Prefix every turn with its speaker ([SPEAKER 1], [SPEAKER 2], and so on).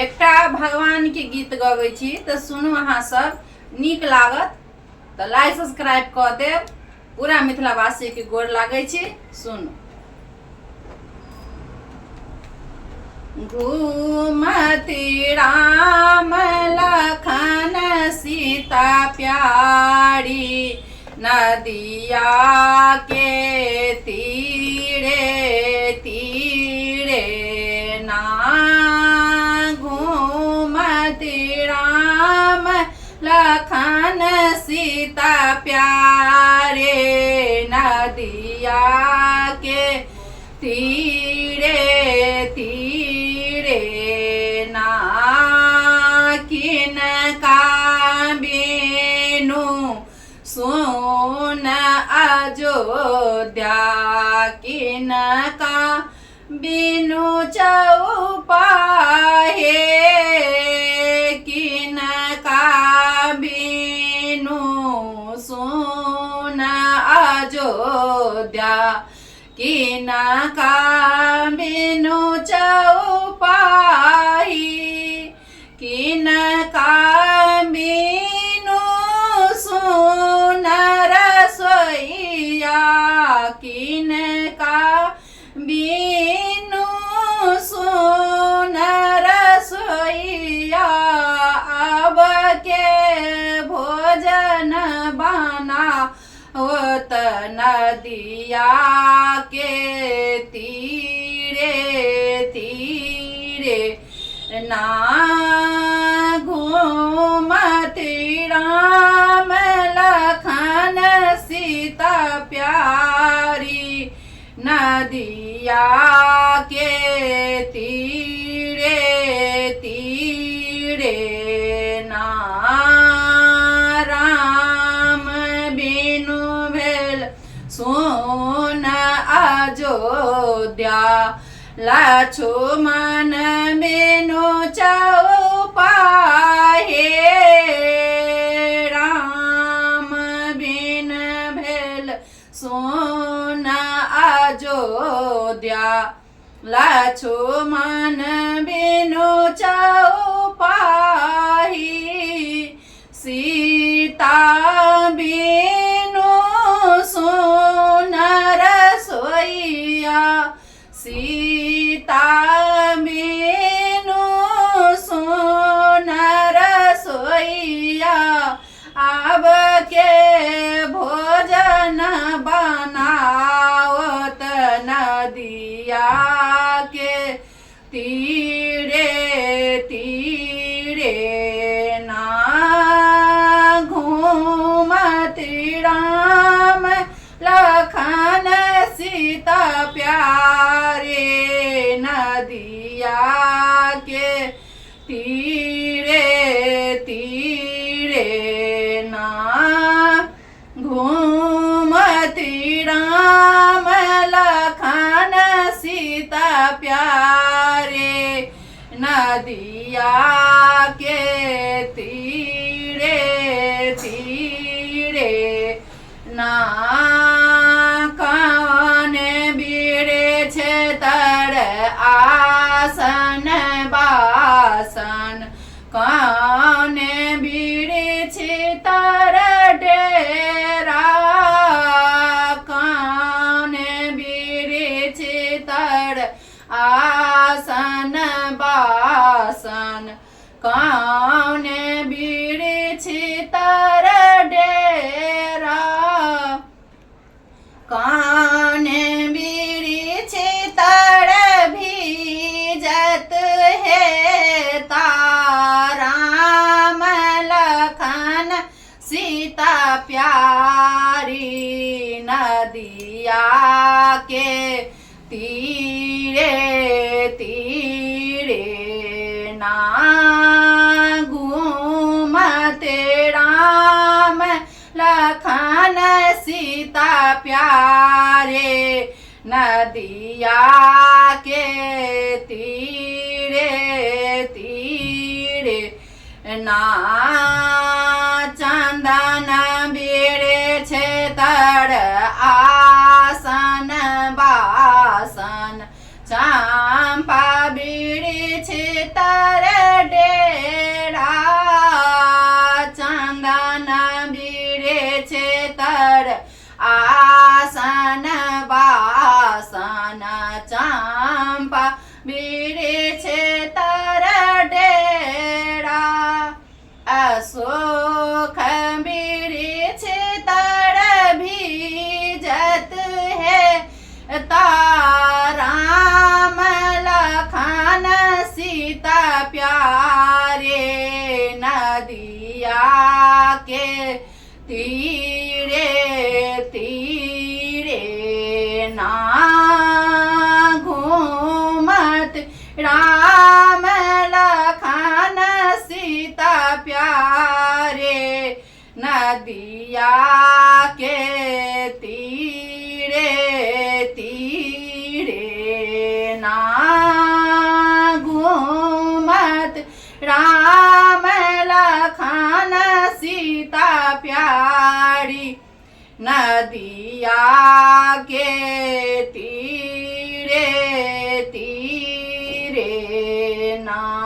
[SPEAKER 1] एकटा भगवान के गीत गबै छी तो सुनू अहाँ सब नीक लागत तो लाइक सब्सक्राइब कर देव। पूरा मिथिलावासी के गोर लागै छी। सुनू। घूमति राम लखन सीता प्यारी नदिया के तीरे तीरे ना घूमति राम लखन सीता प्यारे नदिया के तीरे तीरे ना किन का बिनु सुन अयोध्या किन का बिनु चौपाहे किन का बिनु सुन अयोध्या किन का बिनु चौपाही किन का बिनु सुन रसोइया किन का बिनु सुन रसोइया अब के भोजन बना होत नदिया के तीरे तीरे ना घूमति राम लखन सीता प्यारी नदिया के तीरे तीरे ना राम बिनु भेल सुन अयोध्या लक्ष्मण बिनु चौपाहे राम बिन भेल सुन अयोध्या लक्ष्मण बिनु चौपाही सीता बिनु सुन रसोइया सीता बिनु सुन रसोइया अब के भोजन बनावत नदिया के तीरे तीरे ना घूमति राम लखन सीता प्यारे नदिया के तीरे तीरे ना घूमति राम लखन सीता प्यारे नदिया के तीरे तीरे ना कौन बीड़े तर आसन बासन कौन बीड़े तर डेरा कौन बीड़े तर आसन बासन कौन बीड़े तर डेरा कौन बिरिछ तर भीजत है ताराम लखन सीता प्यारी नदिया के तीरे तीरे ना घूमते राम लखन सीता प्यारे नदिया के तीरे तीरे ना चंदन बेड़े छे तर आसन बासन चंपा बीड़ी छे तर प्यारे नदिया के तीरे तीरे ना घूमत राम लखन सीता प्यारे नदिया के तीरे तीरे ना घूमत राम लखन सीता प्यारी नदिया के तीरे तीरे ना।